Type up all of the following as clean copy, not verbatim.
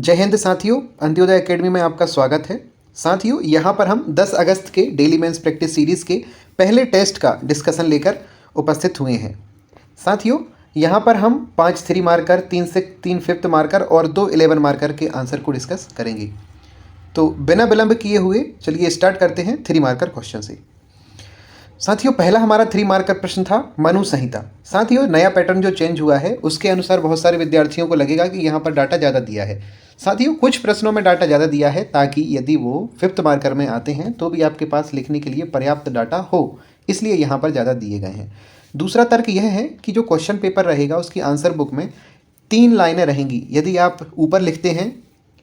जय हिंद साथियों, अंत्योदय एकेडमी में आपका स्वागत है। साथियों, यहाँ पर हम 10 अगस्त के डेली मेंस प्रैक्टिस सीरीज़ के पहले टेस्ट का डिस्कशन लेकर उपस्थित हुए हैं। साथियों, यहाँ पर हम 5 3 मार्कर, 3 फिफ्थ मार्कर और 2 11 मार्कर के आंसर को डिस्कस करेंगे। तो बिना विलंब किए हुए चलिए स्टार्ट करते हैं 3 मार्कर क्वेश्चन से। साथियों, पहला हमारा 3 मार्कर प्रश्न था मनु संहिता। साथियों, नया पैटर्न जो चेंज हुआ है उसके अनुसार बहुत सारे विद्यार्थियों को लगेगा कि यहाँ पर डाटा ज़्यादा दिया है। साथियों, कुछ प्रश्नों में डाटा ज़्यादा दिया है ताकि यदि वो 5th मार्कर में आते हैं तो भी आपके पास लिखने के लिए पर्याप्त डाटा हो, इसलिए यहाँ पर ज़्यादा दिए गए हैं। दूसरा तर्क यह है कि जो क्वेश्चन पेपर रहेगा उसकी आंसर बुक में 3 लाइनें रहेंगी। यदि आप ऊपर लिखते हैं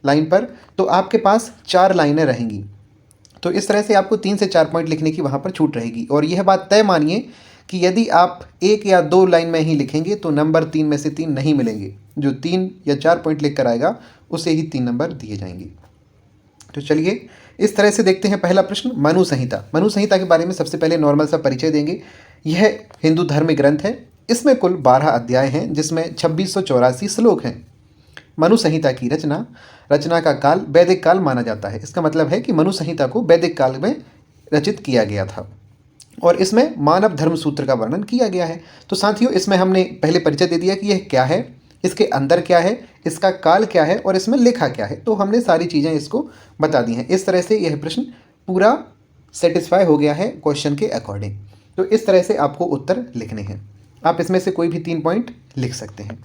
लाइन पर तो आपके पास 4 लाइनें रहेंगी। तो इस तरह से आपको 3 से 4 पॉइंट लिखने की वहाँ पर छूट रहेगी। और यह बात तय मानिए कि यदि आप 1 या 2 लाइन में ही लिखेंगे तो नंबर 3 में से 3 नहीं मिलेंगे। जो 3 या 4 पॉइंट लिख कर आएगा उसे ही 3 नंबर दिए जाएंगे। तो चलिए इस तरह से देखते हैं पहला प्रश्न, मनु संहिता। मनु संहिता के बारे में सबसे पहले नॉर्मल सा परिचय देंगे। यह हिंदू धर्म ग्रंथ है। इसमें कुल 12 अध्याय हैं जिसमें 2684 श्लोक हैं। मनु संहिता की रचना का काल वैदिक काल माना जाता है। इसका मतलब है कि मनु संहिता को वैदिक काल में रचित किया गया था और इसमें मानव धर्म सूत्र का वर्णन किया गया है। तो साथियों, इसमें हमने पहले परिचय दे दिया कि यह क्या है, इसके अंदर क्या है, इसका काल क्या है और इसमें लिखा क्या है। तो हमने सारी चीज़ें इसको बता दी हैं। इस तरह से यह प्रश्न पूरा सेटिस्फाई हो गया है क्वेश्चन के अकॉर्डिंग। तो इस तरह से आपको उत्तर लिखने हैं। आप इसमें से कोई भी 3 पॉइंट लिख सकते हैं।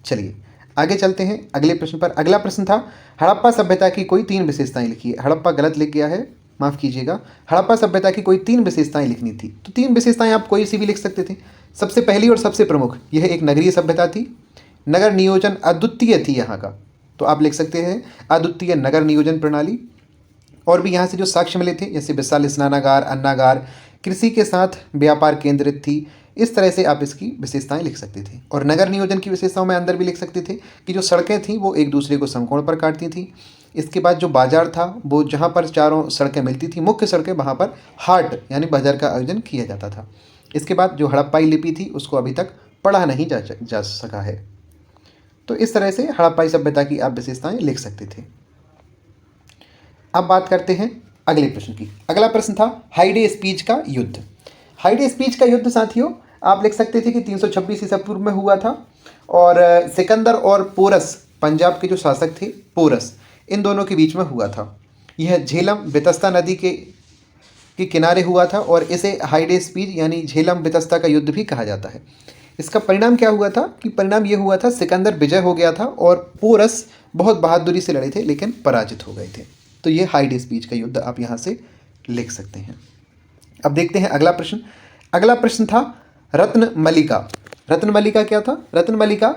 चलिए आगे चलते हैं अगले प्रश्न पर। अगला प्रश्न था हड़प्पा सभ्यता की कोई 3 विशेषताएं लिखिए। हड़प्पा गलत लिख गया है, माफ़ कीजिएगा। हड़प्पा सभ्यता की कोई 3 विशेषताएं लिखनी थी। तो 3 विशेषताएं आप कोई सी भी लिख सकते थे। सबसे पहली और सबसे प्रमुख, यह एक नगरीय सभ्यता थी। नगर नियोजन अद्वितीय थी यहाँ का, तो आप लिख सकते हैं अद्वितीय नगर नियोजन प्रणाली। और भी यहाँ से जो साक्ष्य मिले थे जैसे विशाल स्नानागार, अन्नागार, कृषि के साथ व्यापार केंद्रित थी। इस तरह से आप इसकी विशेषताएं लिख सकते थे। और नगर नियोजन की विशेषताओं में अंदर भी लिख सकते थे कि जो सड़कें थीं वो एक दूसरे को समकोण पर काटती थी। इसके बाद जो बाजार था वो जहाँ पर चारों सड़कें मिलती थी, मुख्य सड़कें, वहाँ पर हाट यानी बाजार का आयोजन किया जाता था। इसके बाद जो हड़प्पाई लिपि थी उसको अभी तक पढ़ा नहीं जा सका है। तो इस तरह से हड़प्पाई सभ्यता की आप विशेषताएं लिख सकते थे। अब बात करते हैं अगले प्रश्न की। अगला प्रश्न था हाइडे स्पीच का युद्ध। हाइडे स्पीच का युद्ध साथियों आप लिख सकते थे कि 326 ईसा पूर्व में हुआ था और सिकंदर और पोरस, पंजाब के जो शासक थे पोरस, इन दोनों के बीच में हुआ था। यह झेलम वितस्ता नदी के किनारे हुआ था और इसे हाइडे स्पीच यानी झेलम वितस्ता का युद्ध भी कहा जाता है। इसका परिणाम क्या हुआ था कि परिणाम ये हुआ था सिकंदर विजय हो गया था और पोरस बहुत बहादुरी से लड़े थे लेकिन पराजित हो गए थे। तो ये हाइडे स्पीच का युद्ध आप यहाँ से लिख सकते हैं। अब देखते हैं अगला प्रश्न। अगला प्रश्न था रत्नमलिका। रत्नमलिका क्या था? रत्नमलिका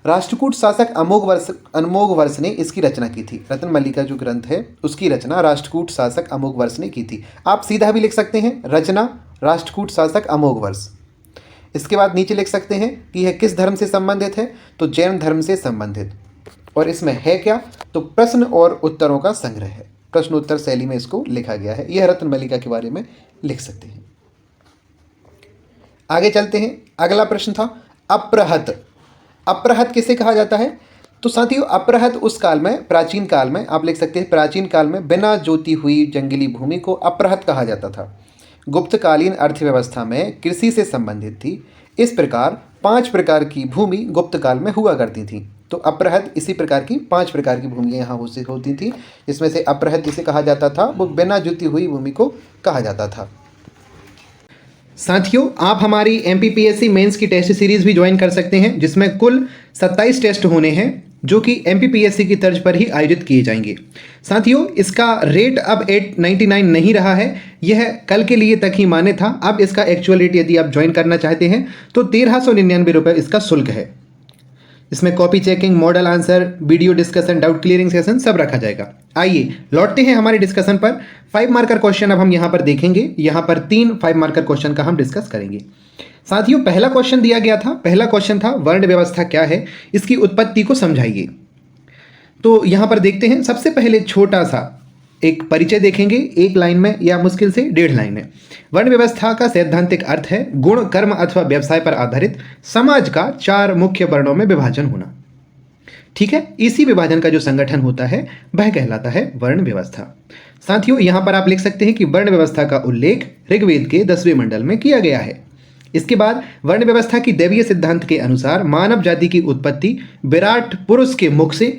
राष्ट्रकूट शासक अमोघ वर्ष ने इसकी रचना की थी। रत्नमलिका जो ग्रंथ है उसकी रचना राष्ट्रकूट शासक अमोघ वर्ष ने की थी। आप सीधा भी लिख सकते हैं रचना राष्ट्रकूट शासक अमोघ वर्ष। इसके बाद नीचे लिख सकते हैं कि यह किस धर्म से संबंधित है, तो जैन धर्म से संबंधित। और इसमें है क्या, तो प्रश्न और उत्तरों का संग्रह है। प्रश्न उत्तर शैली में इसको लिखा गया है। यह रत्नमलिका के बारे में लिख सकते हैं। आगे चलते हैं। अगला प्रश्न था अप्रहत। अप्रहत किसे कहा जाता है? तो साथियों अप्रहत उस काल में, प्राचीन काल में, आप लिख सकते हैं प्राचीन काल में बिना जोती हुई जंगली भूमि को अप्रहत कहा जाता था। गुप्तकालीन अर्थव्यवस्था में कृषि से संबंधित थी। इस प्रकार 5 प्रकार की भूमि गुप्त काल में हुआ करती थी। तो अप्रहत इसी प्रकार की 5 प्रकार की भूमियाँ यहाँ होती थी, जिसमें से अप्रहत जिसे कहा जाता था वो बिना जोती हुई भूमि को कहा जाता था। साथियों आप हमारी MPPSC मेंस की टेस्ट सीरीज़ भी ज्वाइन कर सकते हैं जिसमें कुल 27 टेस्ट होने हैं जो कि MPPSC की तर्ज पर ही आयोजित किए जाएंगे। साथियों इसका रेट अब 899 नहीं रहा है, यह कल के लिए तक ही मान्य था। अब इसका एक्चुअल रेट यदि आप ज्वाइन करना चाहते हैं तो 1399 रुपये इसका शुल्क है। इसमें copy checking, model answer, video discussion, doubt clearing session सब रखा जाएगा। आइए लौटते हैं हमारे डिस्कशन पर। 5 मार्कर क्वेश्चन अब हम यहाँ पर देखेंगे। यहाँ पर 3 5 मार्कर क्वेश्चन का हम डिस्कस करेंगे। साथियों पहला क्वेश्चन दिया गया था, पहला क्वेश्चन था वर्ण व्यवस्था क्या है, इसकी उत्पत्ति को समझाइए। तो यहाँ पर देखते हैं। सबसे पहले छोटा सा एक परिचय देखेंगे 1 लाइन में या मुश्किल से 1.5 लाइन में। वर्ण व्यवस्था का सैद्धांतिक अर्थ है गुण, कर्म अथवा व्यवसाय पर आधारित समाज का 4 मुख्य वर्णों में विभाजन होना। ठीक है, इसी विभाजन का जो संगठन होता है वह कहलाता है वर्ण व्यवस्था। साथियों, यहाँ पर आप लिख सकते हैं कि वर्ण व्यवस्था का उल्लेख ऋग्वेद के 10वें मंडल में किया गया है। इसके बाद वर्ण व्यवस्था की दैवीय सिद्धांत के अनुसार मानव जाति की उत्पत्ति विराट पुरुष के मुख से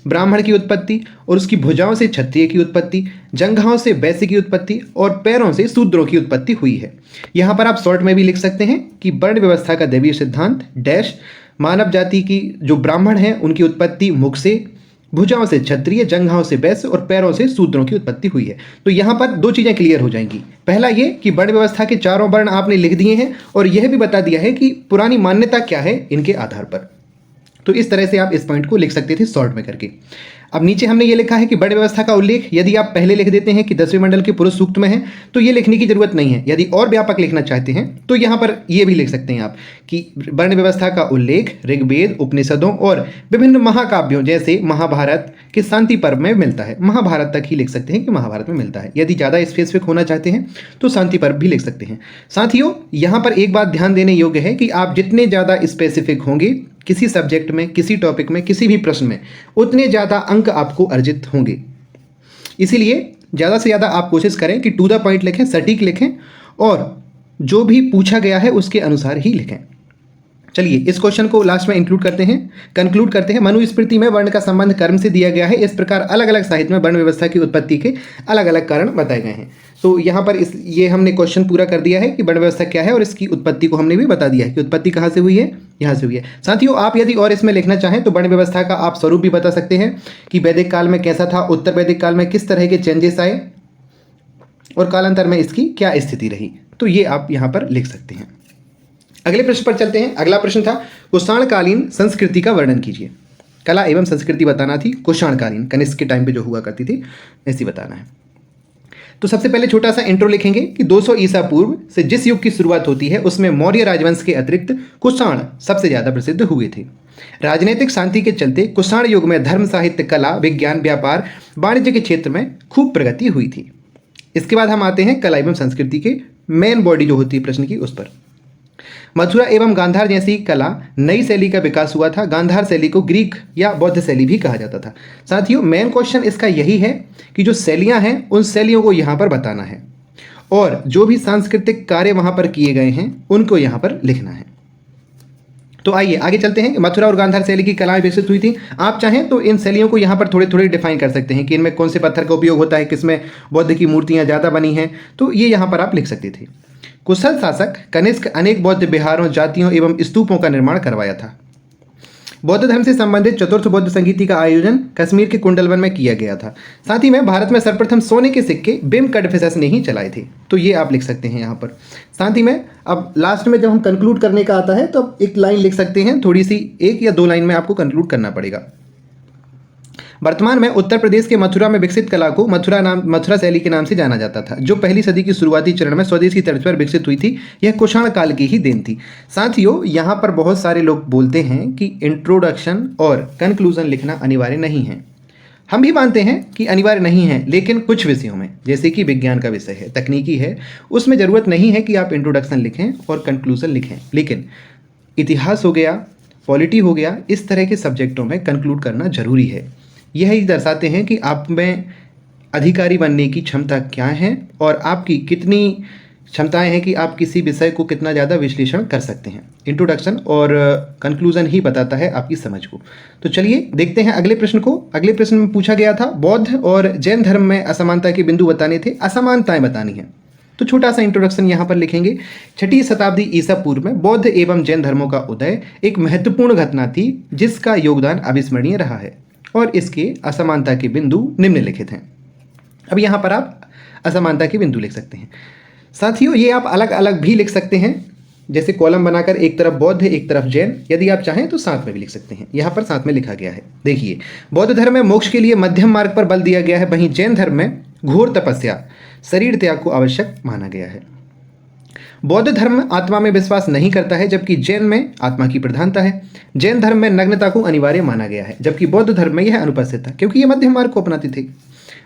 ब्राह्मण की उत्पत्ति, और उसकी भुजाओं से क्षत्रिय की उत्पत्ति, जंघाओं से वैश्य की उत्पत्ति और पैरों से शूद्रों की उत्पत्ति हुई है। यहाँ पर आप शॉर्ट में भी लिख सकते हैं कि वर्ण व्यवस्था का दैवीय सिद्धांत डैश मानव जाति की जो ब्राह्मण हैं उनकी उत्पत्ति मुख से, भुजाओं से क्षत्रिय, जंघाओं से वैश्य और पैरों से शूद्रों की उत्पत्ति हुई है। तो यहाँ पर दो चीज़ें क्लियर हो जाएंगी। पहला ये कि वर्ण व्यवस्था के चारों वर्ण आपने लिख दिए हैं और यह भी बता दिया है कि पुरानी मान्यता क्या है इनके आधार पर। तो इस तरह से आप इस पॉइंट को लिख सकते थे शॉर्ट में करके। अब नीचे हमने ये लिखा है कि वर्ण व्यवस्था का उल्लेख यदि आप पहले लिख देते हैं कि 10वें मंडल के पुरुष सूक्त में है तो ये लिखने की जरूरत नहीं है। यदि और व्यापक लिखना चाहते हैं तो यहाँ पर ये भी लिख सकते हैं आप कि वर्ण व्यवस्था का उल्लेख ऋग्वेद, उपनिषदों और विभिन्न महाकाव्यों जैसे महाभारत के शांति पर्व में मिलता है। महाभारत तक ही लिख सकते हैं कि महाभारत में मिलता है। यदि ज़्यादा स्पेसिफिक होना चाहते हैं तो शांति पर्व भी लिख सकते हैं। साथियों, यहाँ पर एक बात ध्यान देने योग्य है कि आप जितने ज़्यादा स्पेसिफिक होंगे किसी सब्जेक्ट में, किसी टॉपिक में, किसी भी प्रश्न में, उतने ज़्यादा अंक आपको अर्जित होंगे। इसीलिए ज़्यादा से ज़्यादा आप कोशिश करें कि टू द पॉइंट लिखें, सटीक लिखें और जो भी पूछा गया है उसके अनुसार ही लिखें। चलिए इस क्वेश्चन को लास्ट में कंक्लूड करते हैं। मनुस्मृति में वर्ण का संबंध कर्म से दिया गया है। इस प्रकार अलग अलग साहित्य में वर्ण व्यवस्था की उत्पत्ति के अलग अलग कारण बताए गए हैं। तो यहाँ पर ये हमने क्वेश्चन पूरा कर दिया है कि वर्ण व्यवस्था क्या है और इसकी उत्पत्ति को हमने भी बता दिया है कि उत्पत्ति कहाँ से हुई है, यहाँ से हुई है। साथियों, आप यदि और इसमें लिखना चाहें तो वर्ण व्यवस्था का आप स्वरूप भी बता सकते हैं कि वैदिक काल में कैसा था, उत्तर वैदिक काल में किस तरह के चेंजेस आए और कालांतर में इसकी क्या स्थिति रही। तो ये आप यहाँ पर लिख सकते हैं। अगले प्रश्न पर चलते हैं। अगला प्रश्न था कुषाणकालीन संस्कृति का वर्णन कीजिए। कला एवं संस्कृति बताना थी कुषाणकालीन, कनिष्क के टाइम पे जो हुआ करती थी ऐसी बताना है। तो सबसे पहले छोटा सा इंट्रो लिखेंगे कि 200 ईसा पूर्व से जिस युग की शुरुआत होती है उसमें मौर्य राजवंश के अतिरिक्त कुषाण सबसे ज़्यादा प्रसिद्ध हुए थे। राजनीतिक शांति के चलते कुषाण युग में धर्म, साहित्य, कला, विज्ञान, व्यापार, वाणिज्य के क्षेत्र में खूब प्रगति हुई थी। इसके बाद हम आते हैं कला एवं संस्कृति के मेन बॉडी जो होती है प्रश्न की उस पर। मथुरा एवं गांधार जैसी कला नई शैली का विकास हुआ था। गांधार शैली को ग्रीक या बौद्ध शैली भी कहा जाता था। साथियों, मेन क्वेश्चन इसका यही है कि जो शैलियां हैं उन शैलियों को यहाँ पर बताना है और जो भी सांस्कृतिक कार्य वहाँ पर किए गए हैं उनको यहाँ पर लिखना है। तो आइए आगे चलते हैं। मथुरा और गांधार शैली की कलाएं विकसित हुई थी। आप चाहें तो इन शैलियों को यहाँ पर थोड़े थोड़े डिफाइन कर सकते हैं कि इनमें कौन से पत्थर का उपयोग होता है, किसमें बौद्ध की मूर्तियाँ ज़्यादा बनी हैं, तो ये यहाँ पर आप लिख सकते थे। कुशल शासक कनिष्क अनेक बौद्ध विहारों, जातियों एवं स्तूपों का निर्माण करवाया था। बौद्ध धर्म से संबंधित चतुर्थ बौद्ध संगीति का आयोजन कश्मीर के कुंडलवन में किया गया था। साथ ही में भारत में सर्वप्रथम सोने के सिक्के बिम कडफिसस ने ही चलाए थे। तो ये आप लिख सकते हैं यहाँ पर। साथ ही में अब लास्ट में जब हम कंक्लूड करने का आता है तो अब एक लाइन लिख सकते हैं, थोड़ी सी 1 या 2 लाइन में आपको कंक्लूड करना पड़ेगा। वर्तमान में उत्तर प्रदेश के मथुरा में विकसित कला को मथुरा शैली के नाम से जाना जाता था, जो पहली सदी की शुरुआती चरण में स्वदेश की तर्ज पर विकसित हुई थी। यह कुषाण काल की ही देन थी। साथियों, यहाँ पर बहुत सारे लोग बोलते हैं कि इंट्रोडक्शन और कंक्लूजन लिखना अनिवार्य नहीं है। हम भी मानते हैं कि अनिवार्य नहीं है, लेकिन कुछ विषयों में जैसे कि विज्ञान का विषय है, तकनीकी है, उसमें ज़रूरत नहीं है कि आप इंट्रोडक्शन लिखें और कंक्लूजन लिखें। लेकिन इतिहास हो गया, पॉलिटी हो गया, इस तरह के सब्जेक्टों में कंक्लूड करना जरूरी है। यही दर्शाते हैं कि आप में अधिकारी बनने की क्षमता क्या है और आपकी कितनी क्षमताएं हैं कि आप किसी विषय को कितना ज़्यादा विश्लेषण कर सकते हैं। इंट्रोडक्शन और कंक्लूजन ही बताता है आपकी समझ को। तो चलिए देखते हैं अगले प्रश्न को। अगले प्रश्न में पूछा गया था बौद्ध और जैन धर्म में असमानता के बिंदु बताने थे, असमानताएं बतानी है। तो छोटा सा इंट्रोडक्शन यहाँ पर लिखेंगे। 6वीं शताब्दी ईसा पूर्व में बौद्ध एवं जैन धर्मों का उदय एक महत्वपूर्ण घटना थी जिसका योगदान अविस्मरणीय रहा है और इसके असमानता के बिंदु निम्नलिखित हैं। अब यहाँ पर आप असमानता के बिंदु लिख सकते हैं। साथियों, ये आप अलग अलग भी लिख सकते हैं, जैसे कॉलम बनाकर एक तरफ बौद्ध एक तरफ जैन। यदि आप चाहें तो साथ में भी लिख सकते हैं। यहाँ पर साथ में लिखा गया है। देखिए, बौद्ध धर्म में मोक्ष के लिए मध्यम मार्ग पर बल दिया गया है, वहीं जैन धर्म में घोर तपस्या, शरीर त्याग को आवश्यक माना गया है। बौद्ध धर्म आत्मा में विश्वास नहीं करता है, जबकि जैन में आत्मा की प्रधानता है। जैन धर्म में नग्नता को अनिवार्य माना गया है, जबकि बौद्ध धर्म में यह अनुपस्थित था, क्योंकि ये मध्यम मार्ग को अपनाते थे।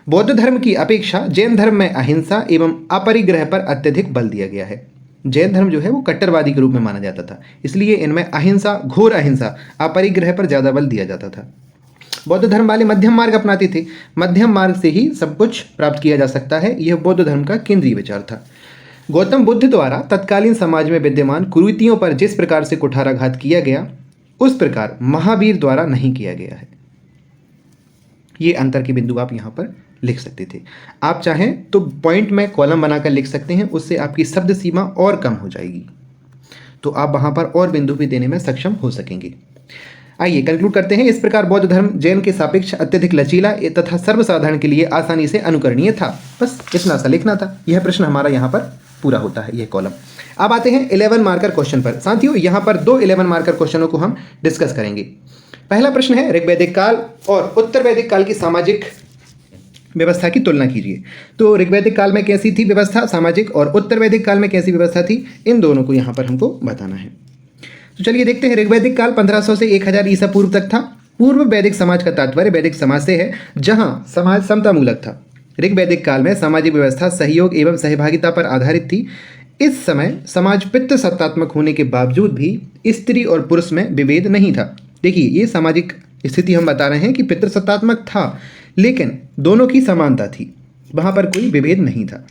बौद्ध धर्म की अपेक्षा जैन धर्म में अहिंसा एवं अपरिग्रह पर अत्यधिक बल दिया गया है। जैन धर्म जो है वो कट्टरवादी के रूप में माना जाता था, इसलिए इनमें अहिंसा, घोर अहिंसा, अपरिग्रह पर ज़्यादा बल दिया जाता था। बौद्ध धर्म वाले मध्यम मार्ग अपनाते थे। मध्यम मार्ग से ही सब कुछ प्राप्त किया जा सकता है, यह बौद्ध धर्म का केंद्रीय विचार था। गौतम बुद्ध द्वारा तत्कालीन समाज में विद्यमान कुरीतियों पर जिस प्रकार से कुठाराघात किया गया, उस प्रकार महावीर द्वारा नहीं किया गया है। ये अंतर के बिंदु आप यहाँ पर लिख सकते थे। आप चाहें तो पॉइंट में कॉलम बनाकर लिख सकते हैं, उससे आपकी शब्द सीमा और कम हो जाएगी, तो आप वहाँ पर और बिंदु भी देने में सक्षम हो सकेंगे। आइए कंक्लूड करते हैं। इस प्रकार बौद्ध धर्म जैन के सापेक्ष अत्यधिक लचीला तथा सर्वसाधारण के लिए आसानी से अनुकरणीय था। बस इतना सा लिखना था। यह प्रश्न हमारा यहाँ पर पूरा होता है, यह कॉलम। अब आते हैं 11 मार्कर क्वेश्चन पर। साथियों, यहाँ पर 2 11 मार्कर क्वेश्चनों को हम डिस्कस करेंगे। पहला प्रश्न है, ऋग्वैदिक काल और उत्तर वैदिक काल की सामाजिक व्यवस्था की तुलना कीजिए। तो ऋग्वैदिक काल में कैसी थी व्यवस्था सामाजिक, और उत्तर वैदिक काल में कैसी व्यवस्था थी, इन दोनों को यहाँ पर हमको बताना है। तो चलिए देखते हैं। ऋग्वैदिक काल 1500 से 1000 ईसा पूर्व तक था। पूर्व वैदिक समाज का तात्पर्य वैदिक समाज से है, जहाँ समाज समतामूलक था। ऋग्वैदिक काल में सामाजिक व्यवस्था सहयोग एवं सहभागिता पर आधारित थी। इस समय समाज पितृसत्तात्मक होने के बावजूद भी स्त्री और पुरुष में विभेद नहीं था। देखिए, ये सामाजिक स्थिति हम बता रहे हैं कि पितृसत्तात्मक था, लेकिन दोनों की समानता थी, वहाँ पर कोई विभेद नहीं था।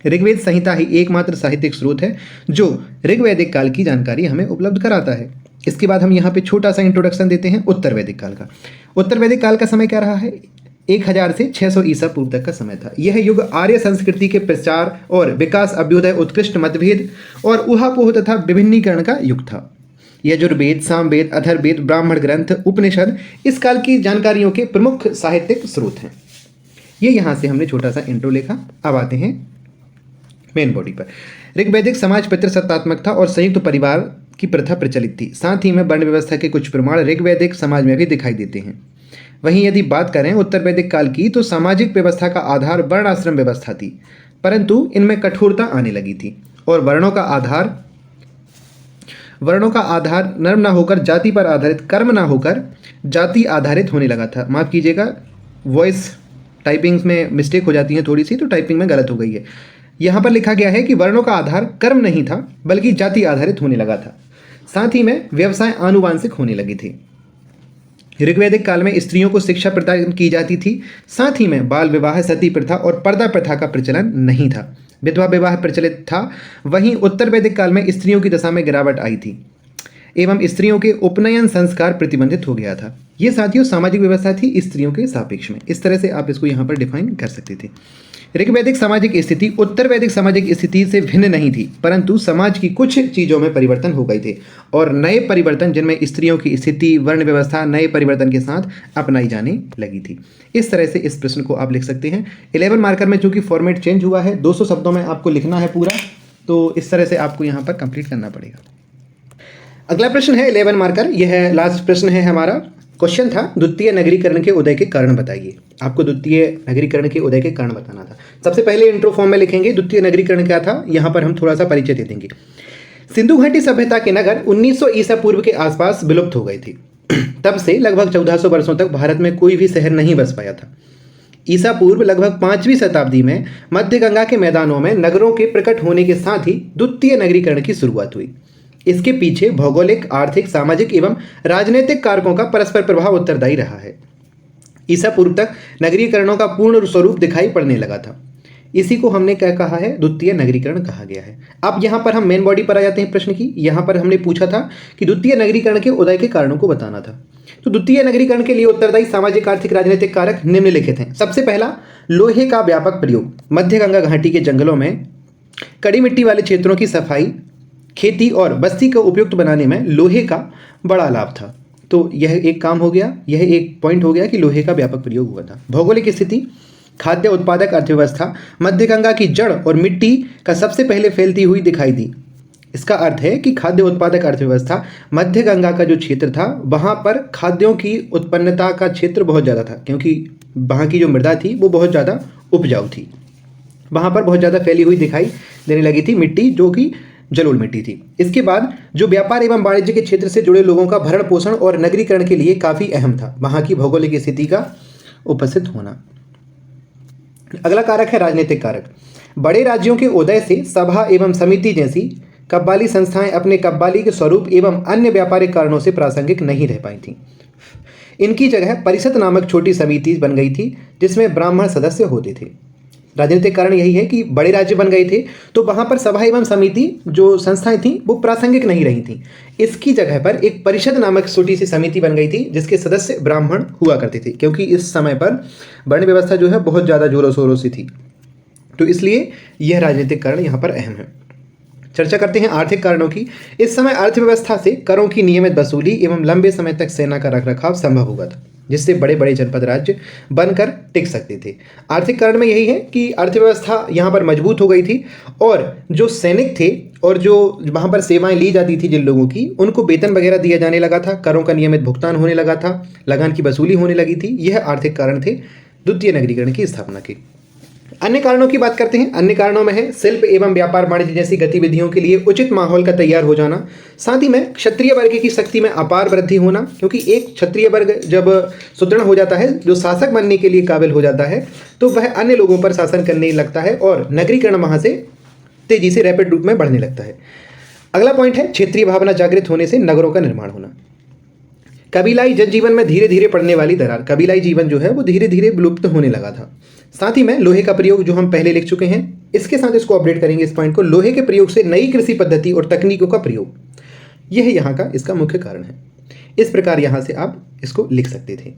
ऋग्वेद संहिता ही एकमात्र साहित्यिक स्रोत है जो ऋग्वैदिक काल की जानकारी हमें उपलब्ध कराता है। इसके बाद हम यहाँ पे छोटा सा इंट्रोडक्शन देते हैं उत्तर वैदिक काल का। उत्तर वैदिक काल का समय क्या रहा है? 1000 से 600 ईसा पूर्व तक का समय था। यह युग आर्य संस्कृति के प्रचार और विकास, अभ्युदय, उत्कृष्ट मतभेद और ऊहापोह तथा विभिन्नीकरण का युग था। यजुर्वेद, सामवेद, अथर्ववेद, ब्राह्मण ग्रंथ, उपनिषद इस काल की जानकारियों के प्रमुख साहित्यिक स्रोत हैं। ये यहाँ से हमने छोटा सा इंट्रो लिखा। अब आते हैं मेन बॉडी पर। ऋग्वैदिक समाज पितृसत्तात्मक था और संयुक्त परिवार की प्रथा प्रचलित थी। साथ ही में वर्ण व्यवस्था के कुछ प्रमाण ऋग्वैदिक समाज में भी दिखाई देते हैं। वहीं यदि बात करें उत्तर वैदिक काल की, तो सामाजिक व्यवस्था का आधार वर्णाश्रम व्यवस्था थी, परंतु इनमें कठोरता आने लगी थी और वर्णों का आधार नर्म ना होकर जाति पर आधारित, कर्म ना होकर जाति आधारित होने लगा था। माफ़ कीजिएगा, वॉइस टाइपिंग में मिस्टेक हो जाती है थोड़ी सी, तो टाइपिंग में गलत हो गई है। यहाँ पर लिखा गया है कि वर्णों का आधार कर्म नहीं था, बल्कि जाति आधारित होने लगा था। साथ ही में व्यवसाय आनुवांशिक होने लगी थी। ऋग्वैदिक काल में स्त्रियों को शिक्षा प्रदान की जाती थी। साथ ही में बाल विवाह, सती प्रथा और पर्दा प्रथा का प्रचलन नहीं था। विधवा विवाह प्रचलित था। वहीं उत्तर वैदिक काल में स्त्रियों की दशा में गिरावट आई थी एवं स्त्रियों के उपनयन संस्कार प्रतिबंधित हो गया था। ये साथियों सामाजिक व्यवस्था थी स्त्रियों के सापेक्ष में। इस तरह से आप इसको यहाँ पर डिफाइन कर सकते थे। ऋग्वैदिक सामाजिक स्थिति उत्तर वैदिक सामाजिक स्थिति से भिन्न नहीं थी, परंतु समाज की कुछ चीज़ों में परिवर्तन हो गए थे और नए परिवर्तन, जिनमें स्त्रियों की स्थिति, वर्ण व्यवस्था नए परिवर्तन के साथ अपनाई जाने लगी थी। इस तरह से इस प्रश्न को आप लिख सकते हैं। 11 मार्कर में चूंकि फॉर्मेट चेंज हुआ है, 200 शब्दों में आपको लिखना है पूरा, तो इस तरह से आपको यहाँ पर कंप्लीट करना पड़ेगा। अगला प्रश्न है 11 मार्कर, यह लास्ट प्रश्न है हमारा। क्वेश्चन था, द्वितीय नगरीकरण के उदय के कारण बताइए। आपको द्वितीय नगरीकरण के उदय के कारण बताना था। सबसे पहले इंट्रो फॉर्म में लिखेंगे द्वितीय नगरीकरण क्या था, यहाँ पर हम थोड़ा सा परिचय दे देंगे। सिंधु घाटी सभ्यता के नगर 1900 ईसा पूर्व के आसपास विलुप्त हो गए थे। तब से लगभग 1400 वर्षों तक भारत में कोई भी शहर नहीं बस पाया था। ईसा पूर्व लगभग 5वीं शताब्दी में मध्य गंगा के मैदानों में नगरों के प्रकट होने के साथ ही द्वितीय नगरीकरण की शुरुआत हुई। इसके पीछे भौगोलिक, आर्थिक, सामाजिक एवं राजनीतिक कारकों का परस्पर प्रभाव उत्तरदायी रहा है। ईसा पूर्व तक नगरीकरणों का पूर्ण स्वरूप दिखाई पड़ने लगा था। इसी को हमने क्या कहा है, द्वितीय नगरीकरण कहा गया है। अब यहाँ पर हम मेन बॉडी पर आ जाते हैं प्रश्न की। यहाँ पर हमने पूछा था कि द्वितीय नगरीकरण के उदय के कारणों को बताना था। तो द्वितीय नगरीकरण के लिए उत्तरदायी सामाजिक, आर्थिक, राजनीतिक कारक निम्नलिखित हैं। सबसे पहला, लोहे का व्यापक प्रयोग। मध्य गंगा घाटी के जंगलों में कड़ी मिट्टी वाले क्षेत्रों की सफाई, खेती और बस्ती को उपयुक्त बनाने में लोहे का बड़ा लाभ था। तो यह एक काम हो गया, यह एक पॉइंट हो गया कि लोहे का व्यापक प्रयोग हुआ था। भौगोलिक स्थिति, खाद्य उत्पादक अर्थव्यवस्था मध्य गंगा की जड़ और मिट्टी का सबसे पहले फैलती हुई दिखाई दी। इसका अर्थ है कि खाद्य उत्पादक अर्थव्यवस्था मध्य गंगा का जो क्षेत्र था, वहाँ पर खाद्यों की उत्पन्नता का क्षेत्र बहुत ज़्यादा था, क्योंकि वहाँ की जो मृदा थी वो बहुत ज़्यादा उपजाऊ थी। वहाँ पर बहुत ज़्यादा फैली हुई दिखाई देने लगी थी मिट्टी, जो कि जलोढ़ मिट्टी थी। इसके बाद जो व्यापार एवं वाणिज्य के क्षेत्र से जुड़े लोगों का भरण पोषण और नगरीकरण के लिए काफ़ी अहम था, वहाँ की भौगोलिक स्थिति का उपस्थित होना। अगला कारक है राजनीतिक कारक। बड़े राज्यों के उदय से सभा एवं समिति जैसी कव्वाली संस्थाएं अपने कव्वाली के स्वरूप एवं अन्य व्यापारिक कारणों से प्रासंगिक नहीं रह पाई थीं। इनकी जगह परिषद नामक छोटी समिति बन गई थी जिसमें ब्राह्मण सदस्य होते थे। राजनीतिक कारण यही है कि बड़े राज्य बन गए थे तो वहाँ पर सभा एवं समिति जो संस्थाएं थीं वो प्रासंगिक नहीं रही थीं। इसकी जगह पर एक परिषद नामक छोटी सी समिति बन गई थी जिसके सदस्य ब्राह्मण हुआ करते थे, क्योंकि इस समय पर वर्ण व्यवस्था जो है बहुत ज़्यादा जोरों शोरों से थी। तो इसलिए यह राजनीतिक कारण यहाँ पर अहम है। चर्चा करते हैं आर्थिक कारणों की। इस समय अर्थव्यवस्था से करों की नियमित वसूली एवं लंबे समय तक सेना का रखरखाव संभव हुआ था, जिससे बड़े बड़े जनपद राज्य बनकर टिक सकते थे। आर्थिक कारण में यही है कि अर्थव्यवस्था यहाँ पर मजबूत हो गई थी और जो सैनिक थे और जो वहाँ पर सेवाएं ली जाती थी जिन लोगों की, उनको वेतन वगैरह दिया जाने लगा था, करों का नियमित भुगतान होने लगा था, लगान की वसूली होने लगी थी। यह आर्थिक कारण थे द्वितीय नगरीकरण की स्थापना के। अन्य कारणों की बात करते हैं। अन्य कारणों में है शिल्प एवं व्यापार वाणिज्य जैसी गतिविधियों के लिए उचित माहौल का तैयार हो जाना, साथ ही में क्षत्रिय वर्ग की शक्ति में अपार वृद्धि होना, क्योंकि एक क्षत्रिय वर्ग जब सुदृढ़ हो जाता है, जो शासक बनने के लिए काबिल हो जाता है, तो वह अन्य लोगों पर शासन करने लगता है और नगरीकरण वहाँ से तेजी से रैपिड रूप में बढ़ने लगता है। अगला पॉइंट है क्षेत्रीय भावना जागृत होने से नगरों का निर्माण होना। कबीलाई जनजीवन में धीरे धीरे पड़ने वाली दरार, कबीलाई जीवन जो है वो धीरे धीरे विलुप्त होने लगा था। साथ ही में लोहे का प्रयोग जो हम पहले लिख चुके हैं, इसके साथ इसको अपडेट करेंगे इस पॉइंट को। लोहे के प्रयोग से नई कृषि पद्धति और तकनीकों का प्रयोग, यह यहाँ का इसका मुख्य कारण है। इस प्रकार यहाँ से आप इसको लिख सकते थे।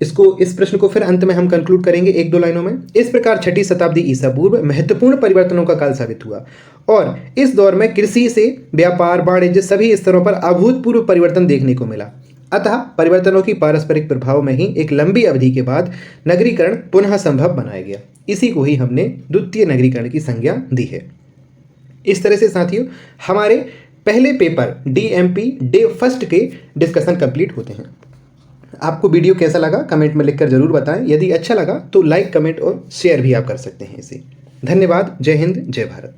इस प्रश्न को फिर अंत में हम कंक्लूड करेंगे एक दो लाइनों में। इस प्रकार 6ठी शताब्दी ईसा पूर्व महत्वपूर्ण परिवर्तनों का काल साबित हुआ और इस दौर में कृषि से व्यापार वाणिज्य सभी स्तरों पर अभूतपूर्व परिवर्तन देखने को मिला। अतः परिवर्तनों की पारस्परिक प्रभाव में ही एक लंबी अवधि के बाद नगरीकरण पुनः संभव बनाया गया। इसी को ही हमने द्वितीय नगरीकरण की संज्ञा दी है। इस तरह से साथियों हमारे पहले पेपर DMP डे फर्स्ट के डिस्कशन कंप्लीट होते हैं। आपको वीडियो कैसा लगा कमेंट में लिखकर जरूर बताएं। यदि अच्छा लगा तो लाइक, कमेंट और शेयर भी आप कर सकते हैं इसे। धन्यवाद। जय हिंद, जय भारत।